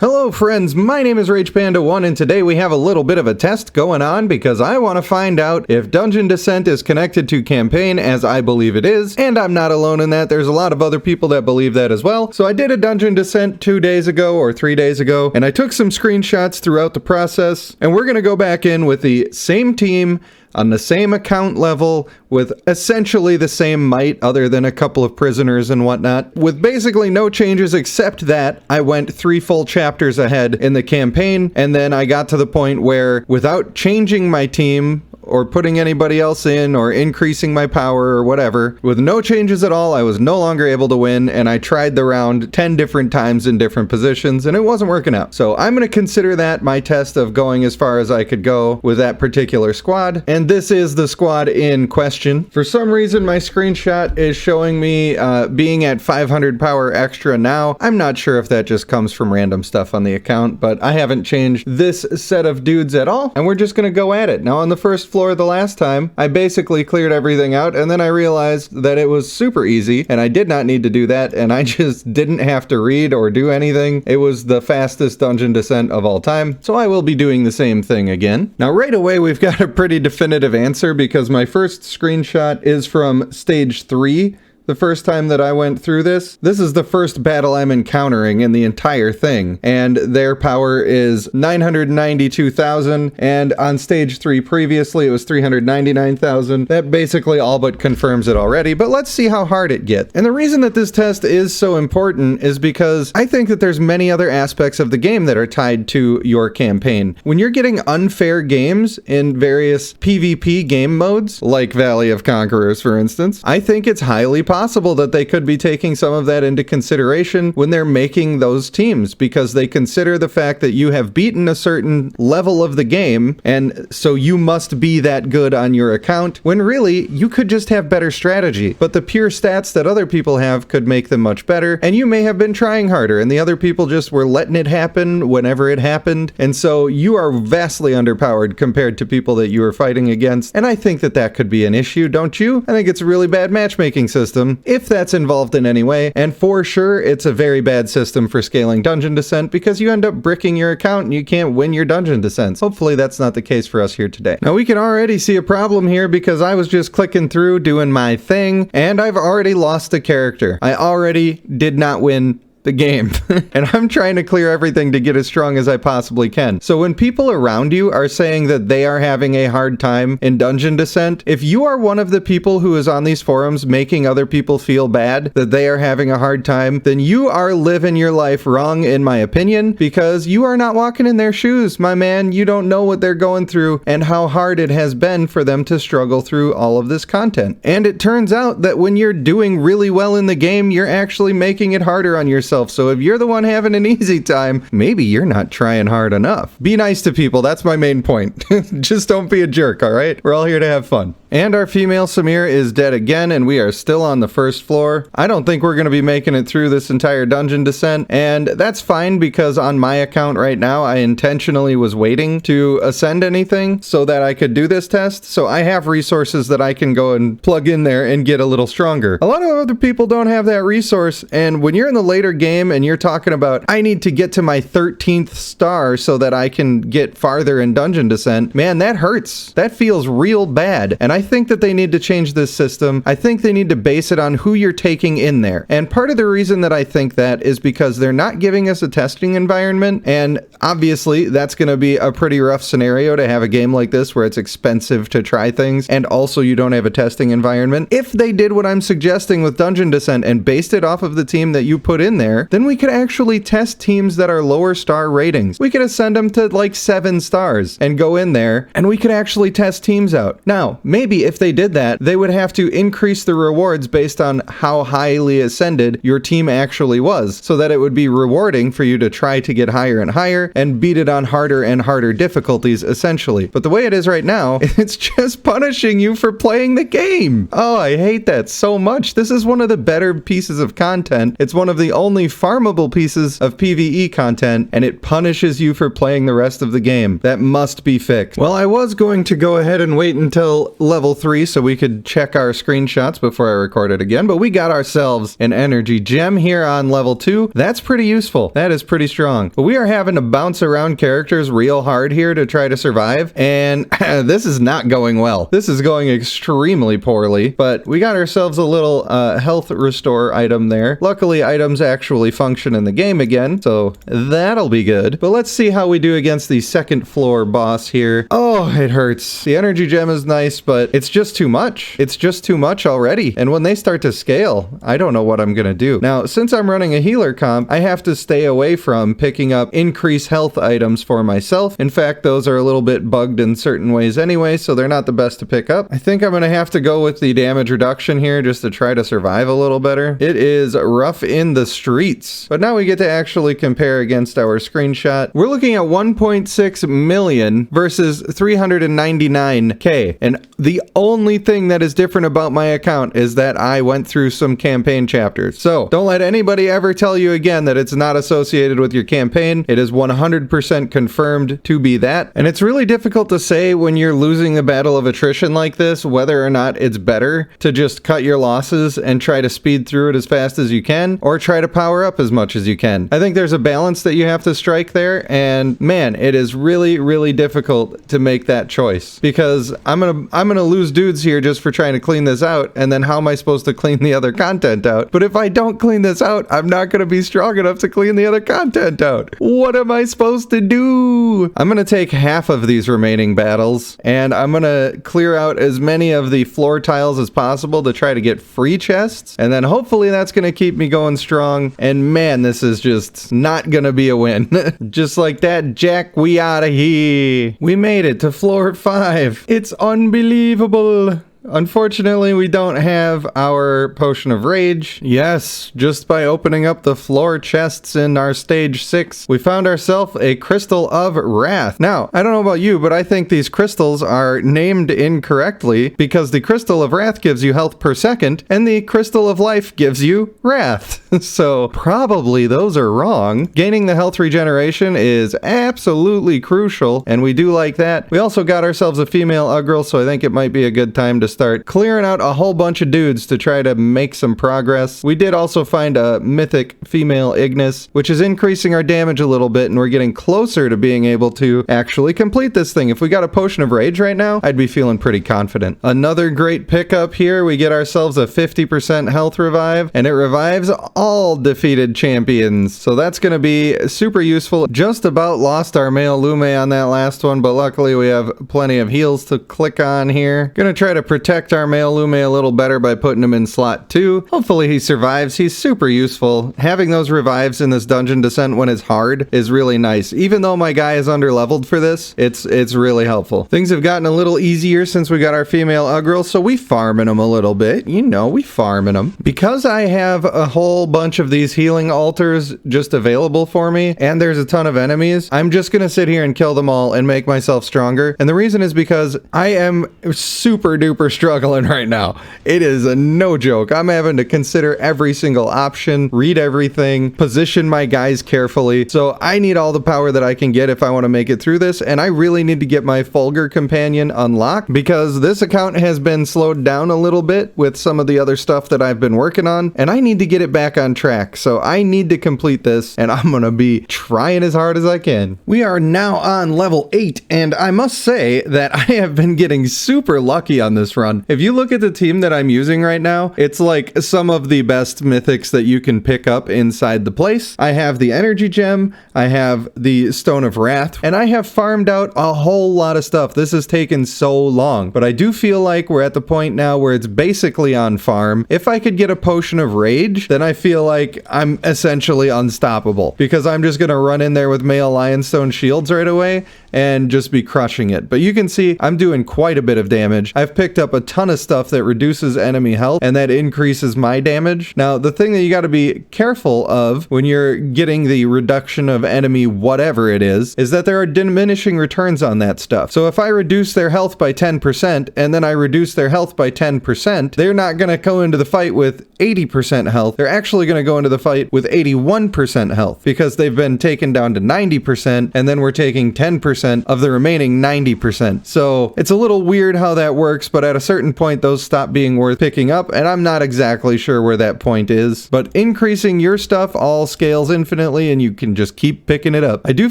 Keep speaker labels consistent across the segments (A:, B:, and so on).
A: Hello friends, my name is RagePanda1 and today we have a little bit of a test going on because I want to find out if Dungeon Descent is connected to campaign, as I believe it is, and I'm not alone in that. There's a lot of other people that believe that as well. So I did a Dungeon Descent 2 days ago or 3 days ago, and I took some screenshots throughout the process, and we're going to go back in with the same team on the same account level with essentially the same might other than a couple of prisoners and whatnot, with basically no changes except that I went 3 full chapters ahead in the campaign, and then I got to the point where without changing my team or putting anybody else in or increasing my power or whatever, with no changes at all, I was no longer able to win, and I tried the round 10 different times in different positions and it wasn't working out. So I'm going to consider that my test of going as far as I could go with that particular squad, and this is the squad in question. For some reason my screenshot is showing me being at 500 power extra now. I'm not sure if that just comes from random stuff on the account, but I haven't changed this set of dudes at all, and we're just going to go at it. Now on the first floor the last time, I basically cleared everything out, and then I realized that it was super easy and I did not need to do that, and I just didn't have to read or do anything. It was the fastest Dungeon Descent of all time, so I will be doing the same thing again. Now right away we've got a pretty definitive answer because my first screenshot is from stage 3. The first time that I went through this is the first battle I'm encountering in the entire thing, and their power is 992,000, and on stage 3 previously it was 399,000. That basically all but confirms it already, but let's see how hard it gets. And the reason that this test is so important is because I think that there's many other aspects of the game that are tied to your campaign. When you're getting unfair games in various PvP game modes, like Valley of Conquerors for instance, I think it's highly possible that they could be taking some of that into consideration when they're making those teams, because they consider the fact that you have beaten a certain level of the game, and so you must be that good on your account, when really you could just have better strategy, but the pure stats that other people have could make them much better, and you may have been trying harder and the other people just were letting it happen whenever it happened, and so you are vastly underpowered compared to people that you are fighting against, and I think that that could be an issue, don't you? I think it's a really bad matchmaking system if that's involved in any way, and for sure it's a very bad system for scaling Dungeon Descent because you end up bricking your account and you can't win your Dungeon Descents. Hopefully that's not the case for us here today. Now we can already see a problem here because I was just clicking through doing my thing and I've already lost a character. I already did not win the game and I'm trying to clear everything to get as strong as I possibly can. So when people around you are saying that they are having a hard time in Dungeon Descent, if you are one of the people who is on these forums making other people feel bad that they are having a hard time, then you are living your life wrong in my opinion, because you are not walking in their shoes, my man. You don't know what they're going through and how hard it has been for them to struggle through all of this content. And it turns out that when you're doing really well in the game, you're actually making it harder on yourself. So if you're the one having an easy time, maybe you're not trying hard enough. Be nice to people, that's my main point. Just don't be a jerk, alright? We're all here to have fun. And our female Samir is dead again, and we are still on the first floor. I don't think we're going to be making it through this entire Dungeon Descent, and that's fine because on my account right now, I intentionally was waiting to ascend anything so that I could do this test, so I have resources that I can go and plug in there and get a little stronger. A lot of other people don't have that resource, and when you're in the later game and you're talking about, I need to get to my 13th star so that I can get farther in Dungeon Descent, man, that hurts. That feels real bad, and I think that they need to change this system. I think they need to base it on who you're taking in there. And part of the reason that I think that is because they're not giving us a testing environment, and obviously that's going to be a pretty rough scenario to have a game like this where it's expensive to try things and also you don't have a testing environment. If they did what I'm suggesting with Dungeon Descent and based it off of the team that you put in there, then we could actually test teams that are lower star ratings. We could ascend them to like 7 stars and go in there and we could actually test teams out. Now, maybe if they did that, they would have to increase the rewards based on how highly ascended your team actually was, so that it would be rewarding for you to try to get higher and higher and beat it on harder and harder difficulties, essentially. But the way it is right now, it's just punishing you for playing the game. Oh, I hate that so much. This is one of the better pieces of content. It's one of the only farmable pieces of PvE content, and it punishes you for playing the rest of the game. That must be fixed. Well, I was going to go ahead and wait until level level 3 so we could check our screenshots before I recorded again, but we got ourselves an energy gem here on level 2. That's pretty useful. That is pretty strong. But we are having to bounce around characters real hard here to try to survive, and this is not going well. This is going extremely poorly, but we got ourselves a little health restore item there. Luckily, items actually function in the game again, so that'll be good. But let's see how we do against the second floor boss here. Oh, it hurts. The energy gem is nice, but it's just too much. It's just too much already. And when they start to scale, I don't know what I'm gonna do. Now, since I'm running a healer comp, I have to stay away from picking up increased health items for myself. In fact, those are a little bit bugged in certain ways anyway, so they're not the best to pick up. I think I'm gonna have to go with the damage reduction here just to try to survive a little better. It is rough in the streets. But now we get to actually compare against our screenshot. We're looking at 1.6 million versus 399k. And the only thing that is different about my account is that I went through some campaign chapters. So don't let anybody ever tell you again that it's not associated with your campaign. It is 100% confirmed to be that. And it's really difficult to say when you're losing the battle of attrition like this, whether or not it's better to just cut your losses and try to speed through it as fast as you can, or try to power up as much as you can. I think there's a balance that you have to strike there, and man, it is really, really difficult to make that choice, because I'm gonna lose dudes here just for trying to clean this out, and then how am I supposed to clean the other content out? But if I don't clean this out, I'm not gonna be strong enough to clean the other content out. What am I supposed to do? I'm gonna take half of these remaining battles, and I'm gonna clear out as many of the floor tiles as possible to try to get free chests, and then hopefully that's gonna keep me going strong. And man, this is just not gonna be a win. Just like that, Jack, we outta here. We made it to floor 5. It's unbelievable. Unfortunately, we don't have our potion of rage. Yes, just by opening up the floor chests in our stage 6, we found ourselves a crystal of wrath. Now, I don't know about you, but I think these crystals are named incorrectly, because the crystal of wrath gives you health per second, and the crystal of life gives you wrath. So probably those are wrong. Gaining the health regeneration is absolutely crucial, and we do like that. We also got ourselves a female ugrel, so I think it might be a good time to start clearing out a whole bunch of dudes to try to make some progress. We did also find a mythic female Ignis, which is increasing our damage a little bit, and we're getting closer to being able to actually complete this thing. If we got a potion of rage right now, I'd be feeling pretty confident. Another great pickup here, we get ourselves a 50% health revive, and it revives all defeated champions. So that's going to be super useful. Just about lost our male Lume on that last one, but luckily we have plenty of heals to click on here. Gonna try to protect our male Lume a little better by putting him in slot 2. Hopefully he survives. He's super useful. Having those revives in this dungeon descent when it's hard is really nice. Even though my guy is underleveled for this, it's really helpful. Things have gotten a little easier since we got our female ugrel, so we farming them a little bit. You know, we farming them. Because I have a whole bunch of these healing altars just available for me, and there's a ton of enemies, I'm just gonna sit here and kill them all and make myself stronger. And the reason is because I am super duper struggling right now. It is a no joke. I'm having to consider every single option, read everything, position my guys carefully. So I need all the power that I can get if I want to make it through this, and I really need to get my Fulgur companion unlocked, because this account has been slowed down a little bit with some of the other stuff that I've been working on, and I need to get it back on track. So I need to complete this, and I'm gonna be trying as hard as I can. We are now on level 8, and I must say that I have been getting super lucky on this run. If you look at the team that I'm using right now, it's like some of the best mythics that you can pick up inside the place. I have the energy gem, I have the stone of wrath, and I have farmed out a whole lot of stuff. This has taken so long, but I do feel like we're at the point now where it's basically on farm. If I could get a potion of rage, then I feel like I'm essentially unstoppable, because I'm just gonna run in there with male lionstone shields right away and just be crushing it. But you can see I'm doing quite a bit of damage. I've picked up a ton of stuff that reduces enemy health, and that increases my damage. Now, the thing that you got to be careful of when you're getting the reduction of enemy whatever it is that there are diminishing returns on that stuff. So if I reduce their health by 10% and then I reduce their health by 10%, they're not going to go into the fight with 80% health. They're actually going to go into the fight with 81% health, because they've been taken down to 90%, and then we're taking 10% of the remaining 90%. So it's a little weird how that works, but at a a certain point, those stop being worth picking up, and I'm not exactly sure where that point is. But increasing your stuff all scales infinitely, and you can just keep picking it up. I do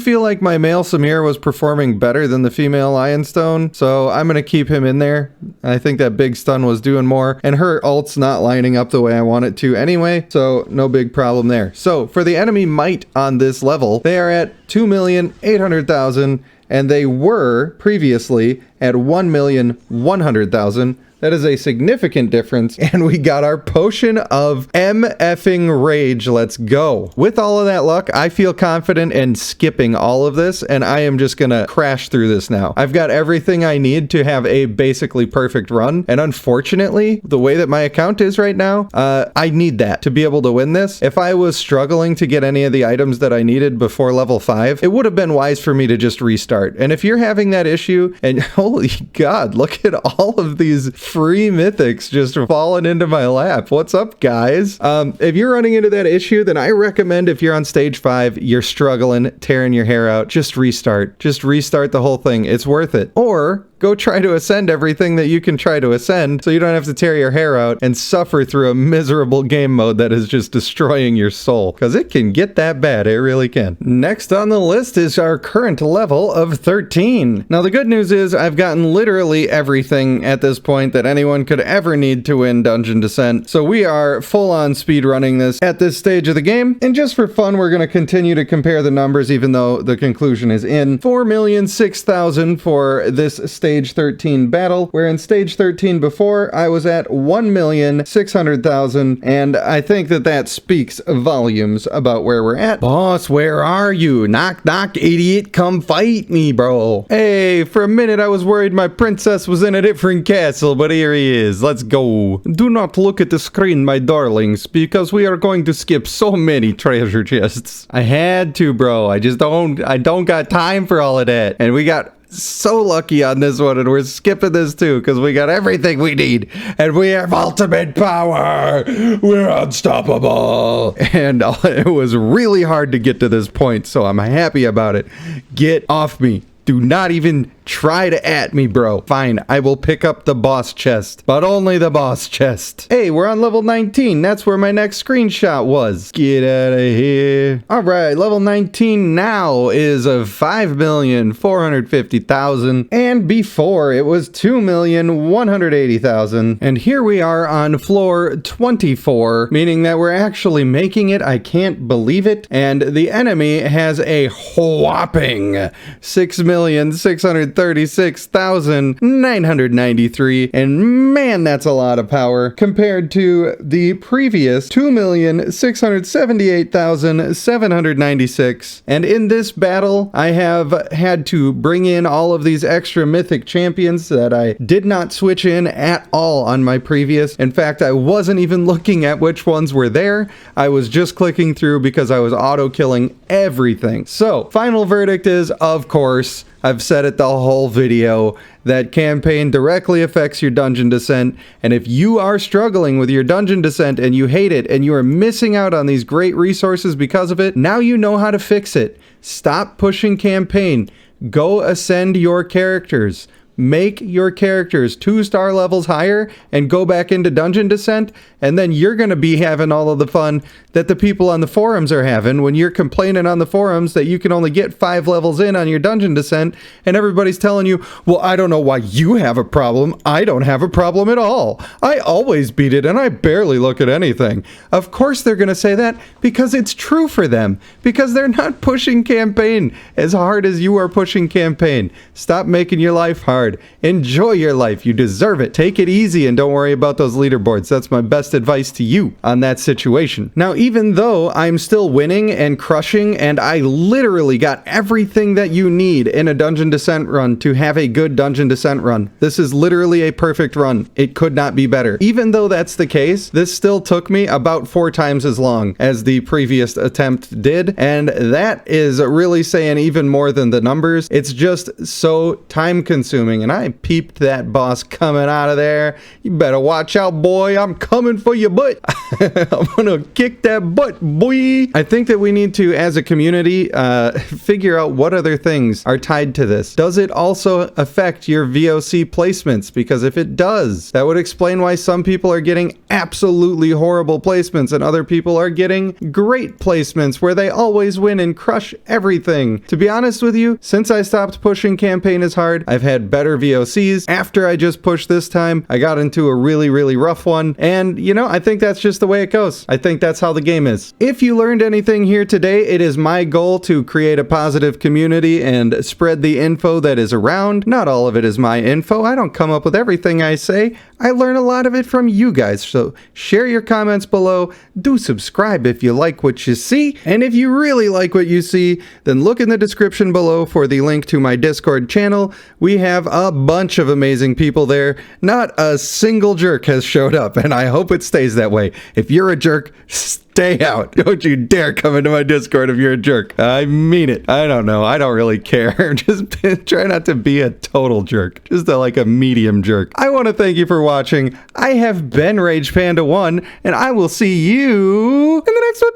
A: feel like my male Samir was performing better than the female Lionstone, so I'm gonna keep him in there. I think that big stun was doing more, and her ult's not lining up the way I want it to anyway, so no big problem there. So for the enemy might on this level, they are at 2,800,000, and they were previously at 1,100,000. That is a significant difference, and we got our potion of MFing rage. Let's go. With all of that luck, I feel confident in skipping all of this, and I am just gonna crash through this now. I've got everything I need to have a basically perfect run, and unfortunately, the way that my account is right now, I need that to be able to win this. If I was struggling to get any of the items that I needed before level 5, it would have been wise for me to just restart. And if you're having that issue, and holy God, look at all of these free mythics just falling into my lap. What's up, guys? If you're running into that issue, then I recommend, if you're on stage 5, you're struggling, tearing your hair out, just restart. Just restart the whole thing. It's worth it. Or go try to ascend everything that you can try to ascend, so you don't have to tear your hair out and suffer through a miserable game mode that is just destroying your soul, because it can get that bad. It really can. Next on the list is our current level of 13. Now the good news is I've gotten literally everything at this point that anyone could ever need to win Dungeon Descent, so we are full on speed running this at this stage of the game. And just for fun, we're going to continue to compare the numbers, even though the conclusion is in. 4,006,000 for this stage 13 battle, where in stage 13 before I was at 1,600,000, and I think that speaks volumes about where we're at. Boss, where are you? Knock knock, idiot, come fight me, bro. Hey, for a minute I was worried my princess was in a different castle, but here he is. Let's go. Do not look at the screen, my darlings, because we are going to skip so many treasure chests. I had to, bro. I don't got time for all of that. And we got so lucky on this one, and we're skipping this too because we got everything we need, and we have ultimate power. We're unstoppable. And it was really hard to get to this point, so I'm happy about it. Get off me. Do not even try to at me, bro. Fine, I will pick up the boss chest, but only the boss chest. Hey, we're on level 19. That's where my next screenshot was. Get out of here. All right, level 19 now is of 5,450,000, and before it was 2,180,000. And here we are on floor 24, meaning that we're actually making it. I can't believe it. And the enemy has a whopping 6,636,993, and man, that's a lot of power compared to the previous 2,678,796. And in this battle, I have had to bring in all of these extra mythic champions that I did not switch in at all on my previous. In fact, I wasn't even looking at which ones were there. I was just clicking through because I was auto-killing everything. So, final verdict is, of course, I've said it the whole video, that campaign directly affects your dungeon descent, and if you are struggling with your dungeon descent and you hate it and you are missing out on these great resources because of it, now you know how to fix it. Stop pushing campaign. Go ascend your characters. Make your characters 2-star levels higher and go back into dungeon descent, and then you're going to be having all of the fun that the people on the forums are having when you're complaining on the forums that you can only get 5 levels in on your dungeon descent, and everybody's telling you, well, I don't know why you have a problem. I don't have a problem at all. I always beat it and I barely look at anything. Of course they're going to say that because it's true for them, because they're not pushing campaign as hard as you are pushing campaign. Stop making your life hard. Enjoy your life. You deserve it. Take it easy and don't worry about those leaderboards. That's my best advice to you on that situation. Now, even though I'm still winning and crushing, and I literally got everything that you need in a dungeon descent run to have a good dungeon descent run, this is literally a perfect run. It could not be better. Even though that's the case, this still took me about 4 times as long as the previous attempt did, and that is really saying even more than the numbers. It's just so time consuming. everything, and I peeped that boss coming out of there. You better watch out, boy. I'm coming for your butt. I'm gonna kick that butt, boy. I think that we need to, as a community, figure out what other things are tied to this. Does it also affect your VOC placements? Because if it does, that would explain why some people are getting absolutely horrible placements and other people are getting great placements where they always win and crush everything. To be honest with you, since I stopped pushing campaign as hard, I've had better VOCs. After I just pushed this time, I got into a really rough one, and you know, I think that's just the way it goes. I think that's how the game is. If you learned anything here today, it is my goal to create a positive community and spread the info that is around. Not all of it is my info. I don't come up with everything I say. I learn a lot of it from you guys, so share your comments below. Do subscribe if you like what you see, and if you really like what you see, then look in the description below for the link to my Discord channel. We have a bunch of amazing people there. Not a single jerk has showed up, and I hope it stays that way. If you're a jerk, stay out. Don't you dare come into my Discord if you're a jerk. I mean it. I don't know. I don't really care. Just try not to be a total jerk. Just like a medium jerk. I want to thank you for watching. I have been RagePanda1, and I will see you in the next one.